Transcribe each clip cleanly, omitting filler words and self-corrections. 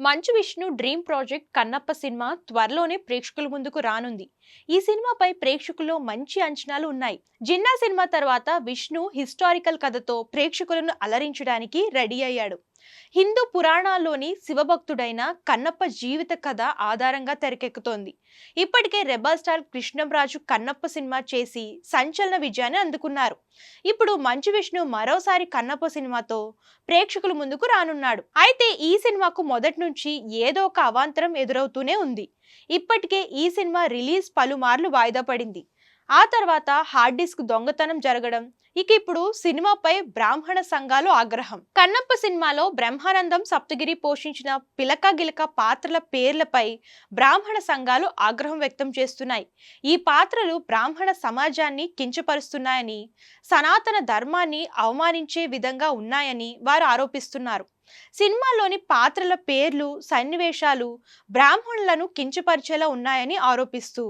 Manchu Vishnu dream project Kannappa cinema త్వరలోనే ప్రేక్షకుల ముందుకు రానుంది. ఈ సినిమాపై ప్రేక్షకుల్లో మంచి అంచనాలు ఉన్నాయి. జిన్నా సినిమా తర్వాత విష్ణు హిస్టారికల్ కథతో ప్రేక్షకులను అలరించడానికి రెడీ అయ్యాడు. హిందూ పురాణాల్లోని శివభక్తుడైన కన్నప్ప జీవిత కథ ఆధారంగా తెరకెక్కుతోంది. ఇప్పటికే rebel star Krishnamraju Kannappa cinema చేసి సంచలన విజయాన్ని అందుకున్నారు. ఇప్పుడు మంచు విష్ణు మరోసారి కన్నప్ప సినిమాతో ప్రేక్షకుల ముందుకు రానున్నాడు. అయితే ఈ సినిమాకు మొదటి నుంచి ఏదో ఒక అవాంతరం ఎదురవుతూనే ఉంది. ఇప్పటికే ఈ సినిమా రిలీజ్ పలుమార్లు వాయిదా పడింది. ఆ తర్వాత హార్డ్ డిస్క్ దొంగతనం జరగడం, ఇప్పుడు సినిమాపై బ్రాహ్మణ సంఘాలు ఆగ్రహం. కన్నప్ప సినిమాలో బ్రహ్మానందం, సప్తగిరి పోషించిన పిలక గిలక పాత్రల పేర్లపై బ్రాహ్మణ సంఘాలు ఆగ్రహం వ్యక్తం చేస్తున్నాయి. ఈ పాత్రలు బ్రాహ్మణ సమాజాన్ని కించపరుస్తున్నాయని, సనాతన ధర్మాన్ని అవమానించే విధంగా ఉన్నాయని వారు ఆరోపిస్తున్నారు. సినిమాలోని పాత్రల పేర్లు, సన్నివేశాలు బ్రాహ్మణులను కించపరిచేలా ఉన్నాయని ఆరోపిస్తూ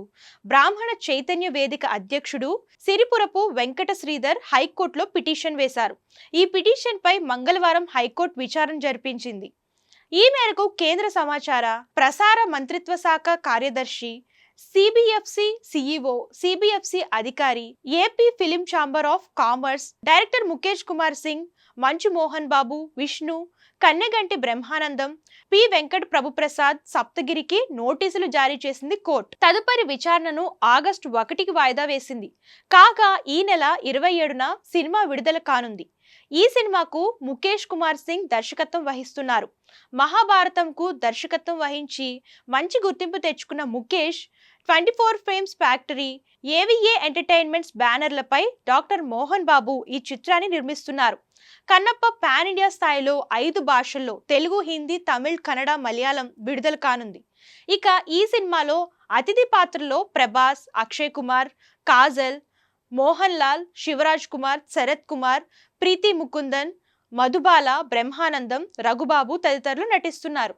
బ్రాహ్మణ చైతన్య వేదిక అధ్యక్షుడు సిరిపురపు వెంకట శ్రీధర్ హైకోర్టులో పిటిషన్ వేశారు. ఈ పిటిషన్ పై మంగళవారం హైకోర్టు విచారణ జరిపించింది. ఈ మేరకు కేంద్ర సమాచార ప్రసార మంత్రిత్వ శాఖ కార్యదర్శి, సిబిఎఫ్సి సిఇఓ, సిబిఎఫ్సి అధికారి, AP film chamber of commerce director Mukesh Kumar Singh, మంచు మోహన్ బాబు, విష్ణు, కన్నెగంటి బ్రహ్మానందం, పి వెంకట ప్రభుప్రసాద్, సప్తగిరికి నోటీసులు జారీ చేసింది కోర్టు. తదుపరి విచారణను ఆగస్టు 1కి వాయిదా వేసింది. కాగా ఈ నెల 27న సినిమా విడుదల కానుంది. ఈ సినిమాకు ముఖేష్ కుమార్ సింగ్ దర్శకత్వం వహిస్తున్నారు. మహాభారతంకు దర్శకత్వం వహించి మంచి గుర్తింపు తెచ్చుకున్న Mukesh 24 films factory, AVA entertainments బ్యానర్లపై డాక్టర్ మోహన్ బాబు ఈ చిత్రాన్ని నిర్మిస్తున్నారు. కన్నప్ప పాన్ ఇండియా స్థాయిలో 5 భాషల్లో తెలుగు, హిందీ, తమిళ్, కన్నడ, మలయాళం విడుదల కానుంది. ఈ సినిమాలో అతిథి పాత్రలో ప్రభాస్, అక్షయ్ కుమార్, కాజల్, మోహన్ లాల్, శివరాజ్ కుమార్, శరత్ కుమార్, ప్రీతి ముకుందన్, మధుబాల, బ్రహ్మానందం, రఘుబాబు తదితరులు నటిస్తున్నారు.